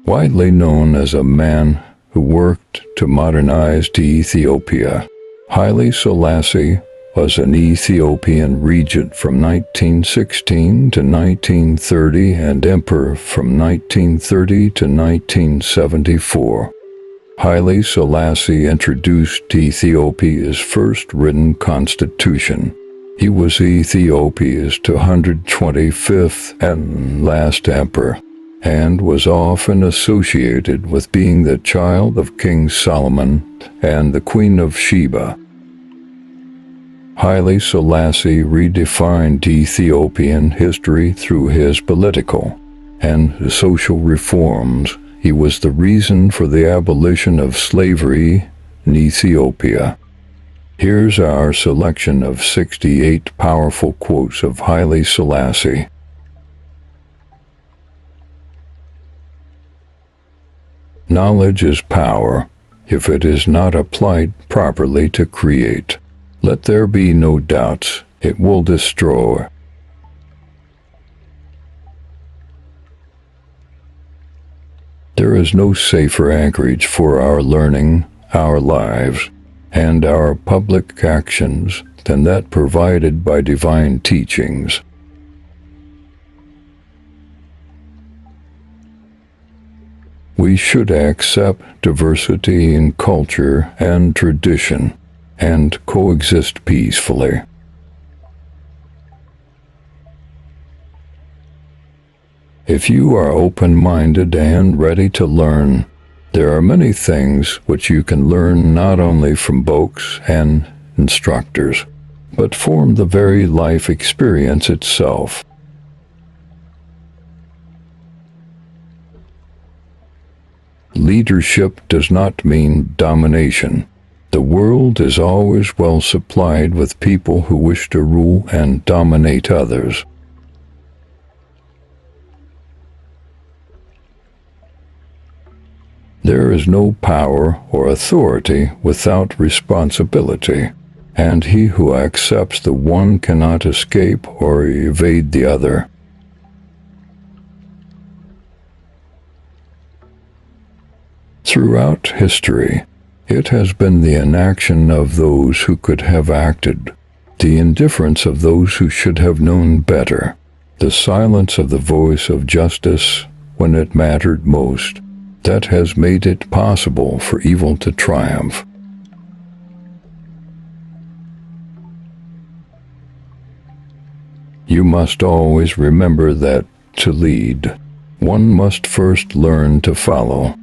Widely known as a man who worked to modernize Ethiopia, Haile Selassie was an Ethiopian regent from 1916 to 1930 and emperor from 1930 to 1974. Haile Selassie introduced Ethiopia's first written constitution. He was Ethiopia's 225th and last emperor, and was often associated with being the child of King Solomon and the Queen of Sheba. Haile Selassie redefined Ethiopian history through his political and social reforms. He was the reason for the abolition of slavery in Ethiopia. Here's our selection of 68 powerful quotes of Haile Selassie. Knowledge is power, if it is not applied properly to create. Let there be no doubts, it will destroy. There is no safer anchorage for our learning, our lives, and our public actions than that provided by divine teachings. We should accept diversity in culture and tradition and coexist peacefully. If you are open-minded and ready to learn, there are many things which you can learn not only from books and instructors, but from the very life experience itself. Leadership does not mean domination. The world is always well supplied with people who wish to rule and dominate others. There is no power or authority without responsibility, and he who accepts the one cannot escape or evade the other. Throughout history, it has been the inaction of those who could have acted, the indifference of those who should have known better, the silence of the voice of justice when it mattered most, that has made it possible for evil to triumph. You must always remember that to lead, one must first learn to follow.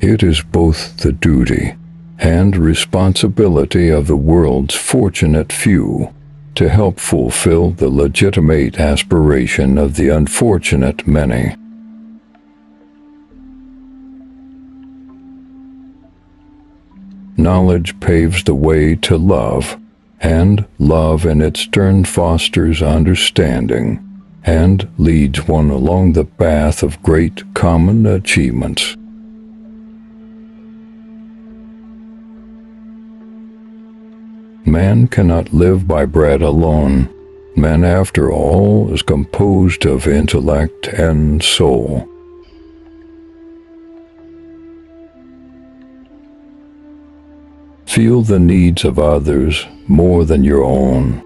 It is both the duty and responsibility of the world's fortunate few to help fulfill the legitimate aspiration of the unfortunate many. Knowledge paves the way to love, and love in its turn fosters understanding, and leads one along the path of great common achievements. Man cannot live by bread alone. Man, after all, is composed of intellect and soul. Feel the needs of others more than your own.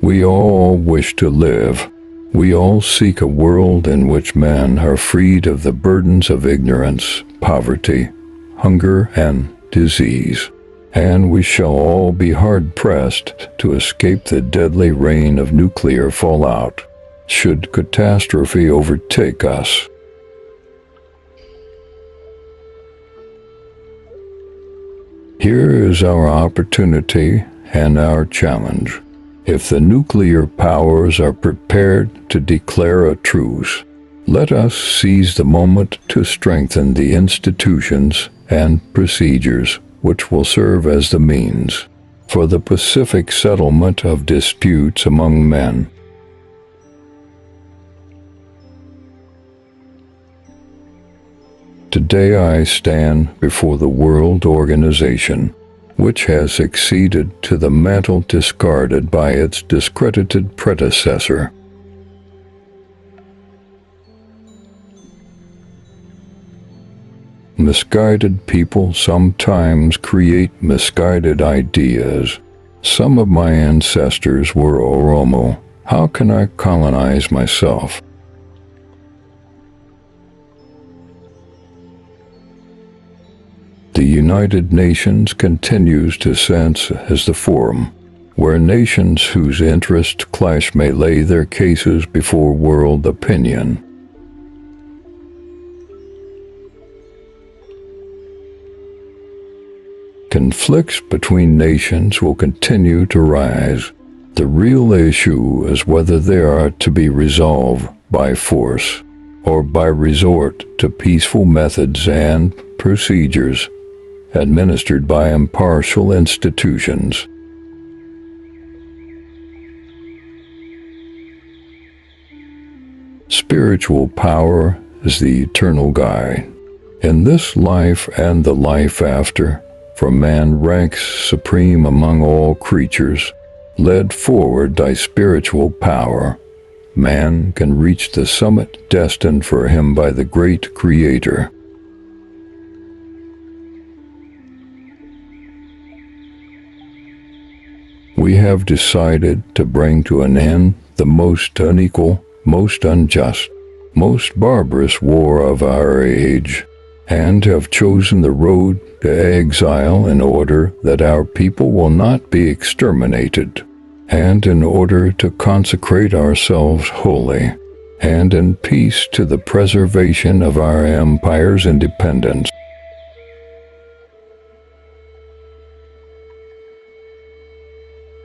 We all wish to live. We all seek a world in which men are freed of the burdens of ignorance, poverty, hunger, and disease, and we shall all be hard-pressed to escape the deadly rain of nuclear fallout, should catastrophe overtake us. Here is our opportunity and our challenge. If the nuclear powers are prepared to declare a truce, let us seize the moment to strengthen the institutions and procedures which will serve as the means for the pacific settlement of disputes among men. Today I stand before the World Organization, which has succeeded to the mantle discarded by its discredited predecessor. Misguided people sometimes create misguided ideas. Some of my ancestors were Oromo. How can I colonize myself? The United Nations continues to sense as the forum where nations whose interests clash may lay their cases before world opinion. Conflicts between nations will continue to rise. The real issue is whether they are to be resolved by force or by resort to peaceful methods and procedures administered by impartial institutions. Spiritual power is the eternal guide. In this life and the life after, for man ranks supreme among all creatures, led forward by spiritual power, man can reach the summit destined for him by the great Creator. We have decided to bring to an end the most unequal, most unjust, most barbarous war of our age, and have chosen the road to exile in order that our people will not be exterminated, and in order to consecrate ourselves wholly and in peace to the preservation of our empire's independence.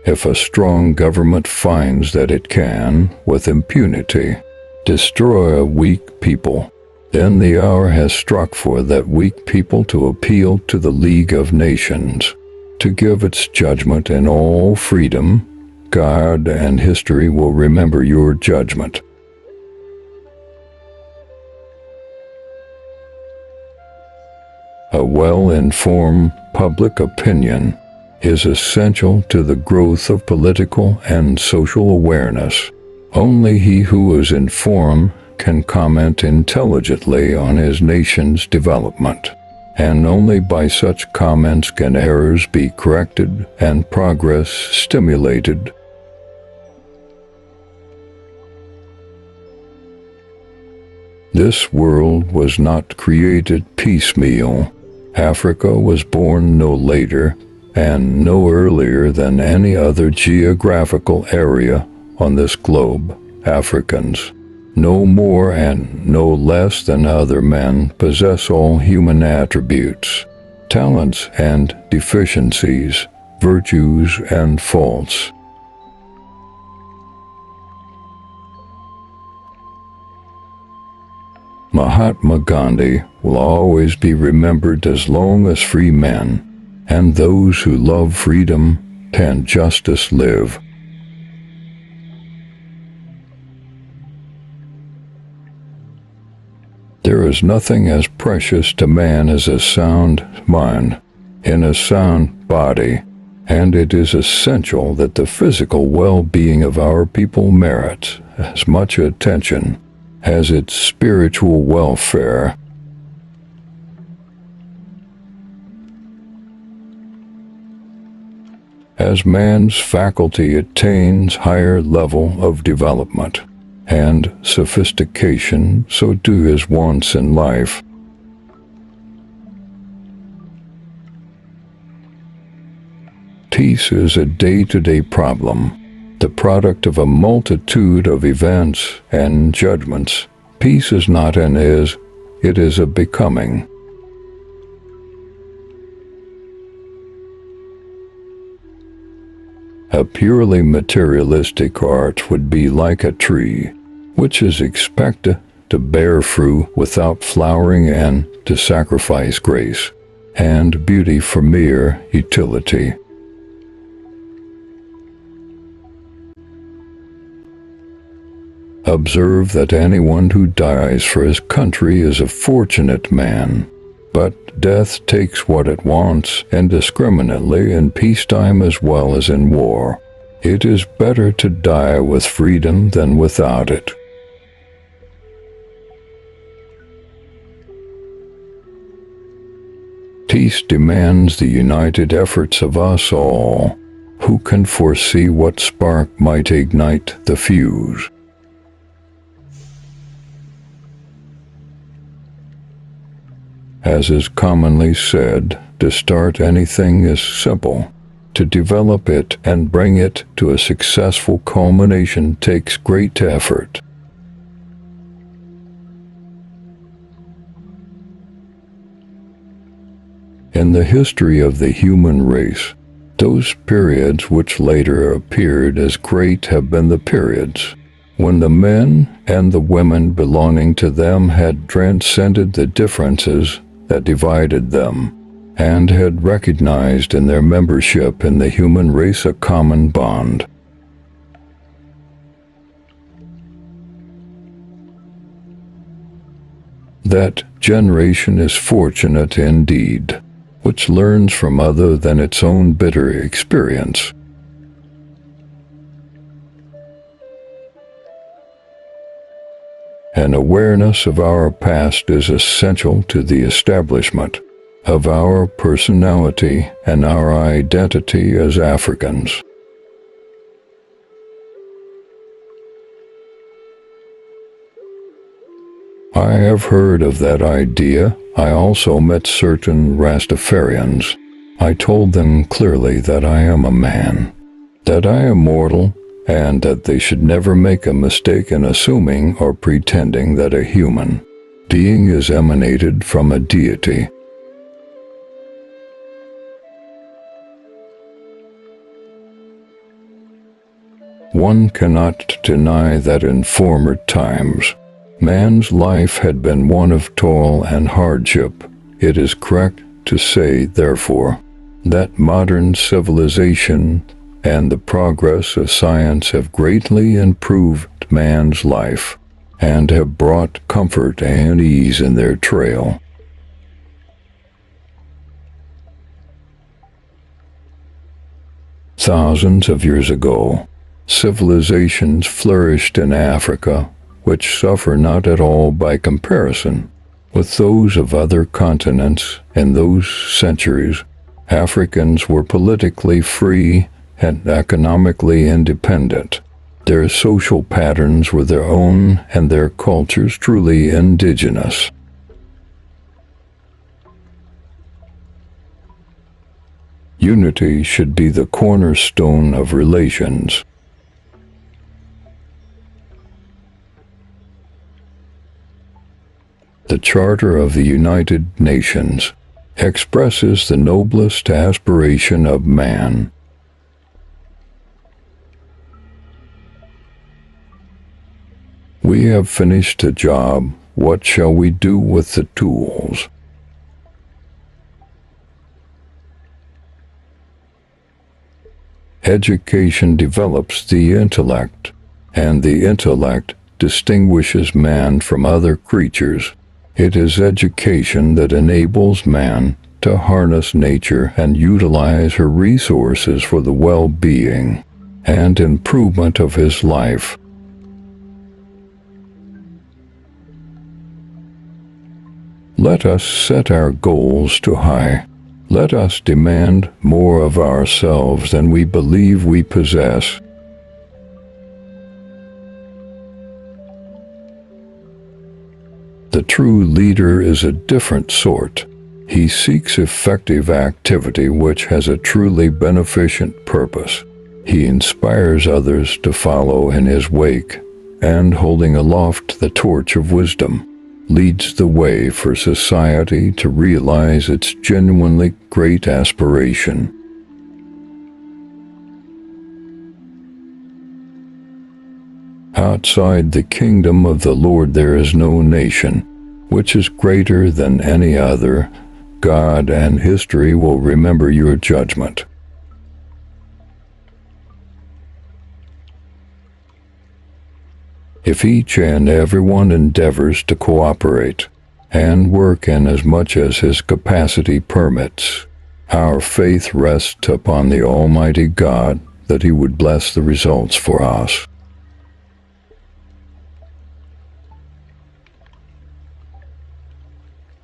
If a strong government finds that it can, with impunity, destroy a weak people, then the hour has struck for that weak people to appeal to the League of Nations, to give its judgment in all freedom. God and history will remember your judgment. A well-informed public opinion is essential to the growth of political and social awareness. Only he who is informed can comment intelligently on his nation's development, and only by such comments can errors be corrected and progress stimulated. This world was not created piecemeal. Africa was born no later and no earlier than any other geographical area on this globe. Africans, no more and no less than other men, possess all human attributes, talents and deficiencies, virtues and faults. Mahatma Gandhi will always be remembered as long as free men and those who love freedom and justice live. There is nothing as precious to man as a sound mind in a sound body, and it is essential that the physical well-being of our people merits as much attention as its spiritual welfare. As man's faculty attains higher level of development and sophistication, so do his wants in life. Peace is a day-to-day problem, the product of a multitude of events and judgments. Peace is not an is, it is a becoming. A purely materialistic art would be like a tree, which is expected to bear fruit without flowering and to sacrifice grace and beauty for mere utility. Observe that anyone who dies for his country is a fortunate man, But death takes what it wants indiscriminately in peacetime as well as in war. It is better to die with freedom than without it. Peace demands the united efforts of us all. Who can foresee what spark might ignite the fuse? As is commonly said, to start anything is simple. To develop it and bring it to a successful culmination takes great effort. In the history of the human race, those periods which later appeared as great have been the periods when the men and the women belonging to them had transcended the differences that divided them, and had recognized in their membership in the human race a common bond. That generation is fortunate indeed, which learns from other than its own bitter experience. An awareness of our past is essential to the establishment of our personality and our identity as Africans. I have heard of that idea. I also met certain Rastafarians. I told them clearly that I am a man, that I am mortal, and that they should never make a mistake in assuming or pretending that a human being is emanated from a deity. One cannot deny that in former times, man's life had been one of toil and hardship. It is correct to say, therefore, that modern civilization and the progress of science have greatly improved man's life and have brought comfort and ease in their trail. Thousands of years ago, civilizations flourished in Africa, which suffer not at all by comparison with those of other continents. In those centuries, Africans were politically free and economically independent. Their social patterns were their own and their cultures truly indigenous. Unity should be the cornerstone of relations. The Charter of the United Nations expresses the noblest aspiration of man. We have finished the job. What shall we do with the tools? Education develops the intellect, and the intellect distinguishes man from other creatures. It is education that enables man to harness nature and utilize her resources for the well-being and improvement of his life. Let us set our goals too high. Let us demand more of ourselves than we believe we possess. The true leader is a different sort. He seeks effective activity which has a truly beneficent purpose. He inspires others to follow in his wake, and holding aloft the torch of wisdom, leads the way for society to realize its genuinely great aspiration. Outside the kingdom of the Lord there is no nation which is greater than any other. God and history will remember your judgment. If each and everyone endeavors to cooperate, and work in as much as his capacity permits. Our faith rests upon the Almighty God that he would bless the results for us.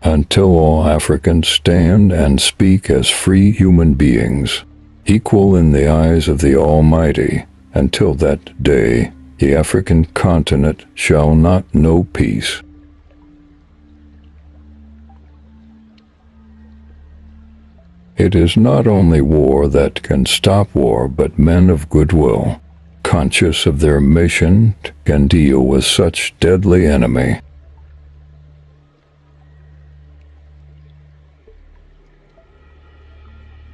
Until all Africans stand and speak as free human beings, equal in the eyes of the Almighty, until that day, the African continent shall not know peace. It is not only war that can stop war, but men of goodwill, conscious of their mission, can deal with such deadly enemy.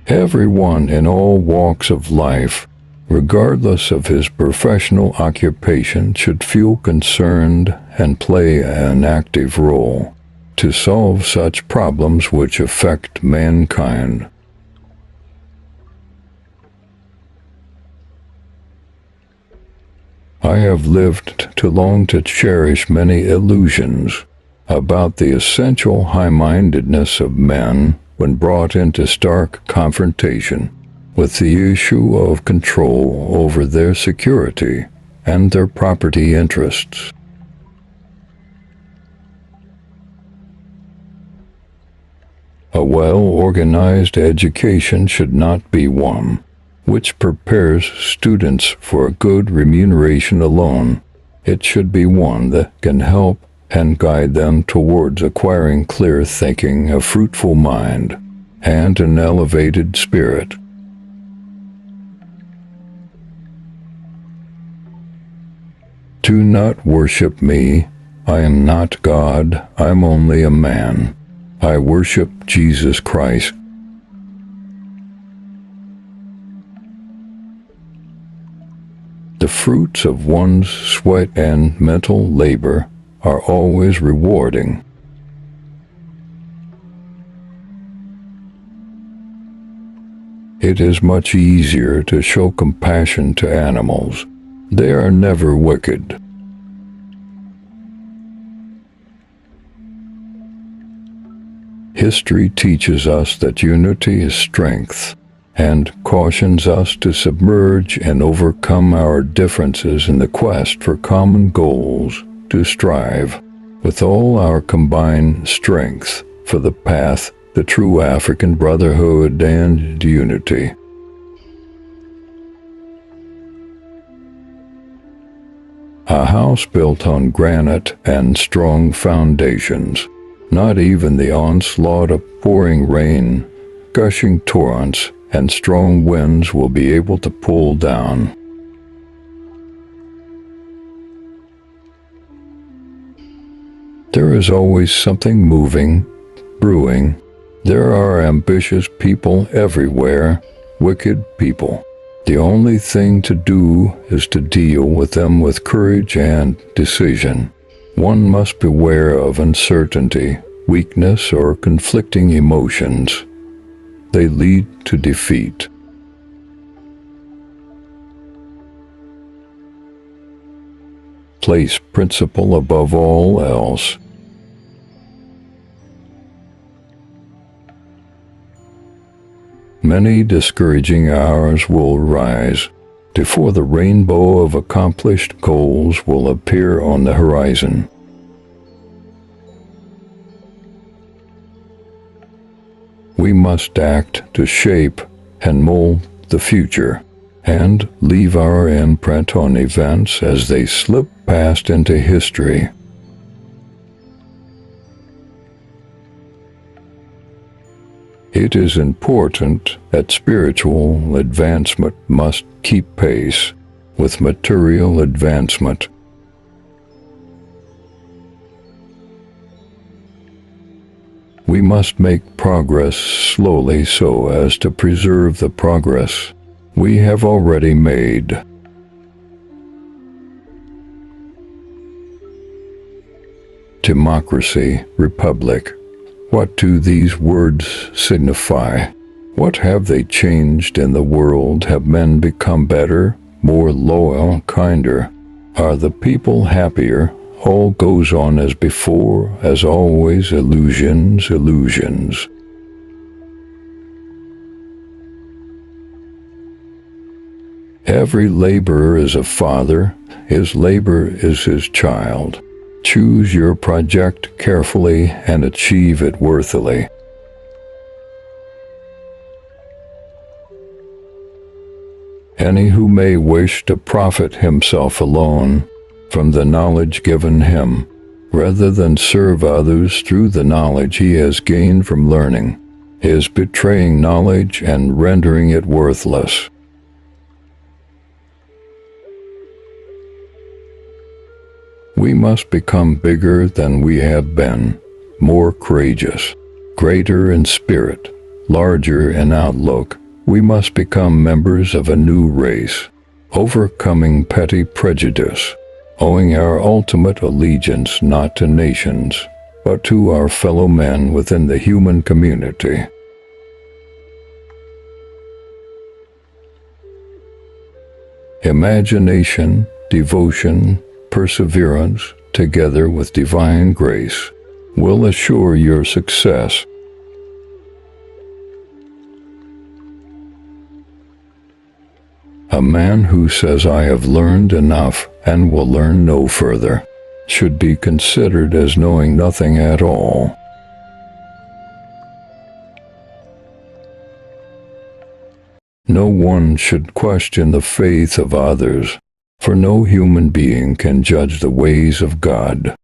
Everyone in all walks of life, regardless of his professional occupation, should feel concerned and play an active role to solve such problems which affect mankind. I have lived too long to cherish many illusions about the essential high-mindedness of men when brought into stark confrontation with the issue of control over their security and their property interests. A well-organized education should not be one which prepares students for a good remuneration alone. It should be one that can help and guide them towards acquiring clear thinking, a fruitful mind, and an elevated spirit. Do not worship me. I am not God. I'm only a man. I worship Jesus Christ. The fruits of one's sweat and mental labor are always rewarding. It is much easier to show compassion to animals. They are never wicked. History teaches us that unity is strength, and cautions us to submerge and overcome our differences in the quest for common goals, to strive, with all our combined strength, for the path, the true African brotherhood and unity. A house built on granite and strong foundations, not even the onslaught of pouring rain, gushing torrents, and strong winds will be able to pull down. There is always something moving, brewing. There are ambitious people everywhere, wicked people. The only thing to do is to deal with them with courage and decision. One must beware of uncertainty, weakness, or conflicting emotions. They lead to defeat. Place principle above all else. Many discouraging hours will rise before the rainbow of accomplished goals will appear on the horizon. We must act to shape and mold the future, and leave our imprint on events as they slip past into history. It is important that spiritual advancement must keep pace with material advancement. We must make progress slowly so as to preserve the progress we have already made. Democracy, republic. What do these words signify? What have they changed in the world? Have men become better, more loyal, kinder? Are the people happier? All goes on as before, as always, illusions, illusions. Every laborer is a father, his labor is his child. Choose your project carefully and achieve it worthily. Any who may wish to profit himself alone from the knowledge given him, rather than serve others through the knowledge he has gained from learning, is betraying knowledge and rendering it worthless. We must become bigger than we have been, more courageous, greater in spirit, larger in outlook. We must become members of a new race, overcoming petty prejudice, owing our ultimate allegiance not to nations, but to our fellow men within the human community. Imagination, devotion, perseverance, together with divine grace, will assure your success. A man who says, "I have learned enough and will learn no further," should be considered as knowing nothing at all. No one should question the faith of others, for no human being can judge the ways of God.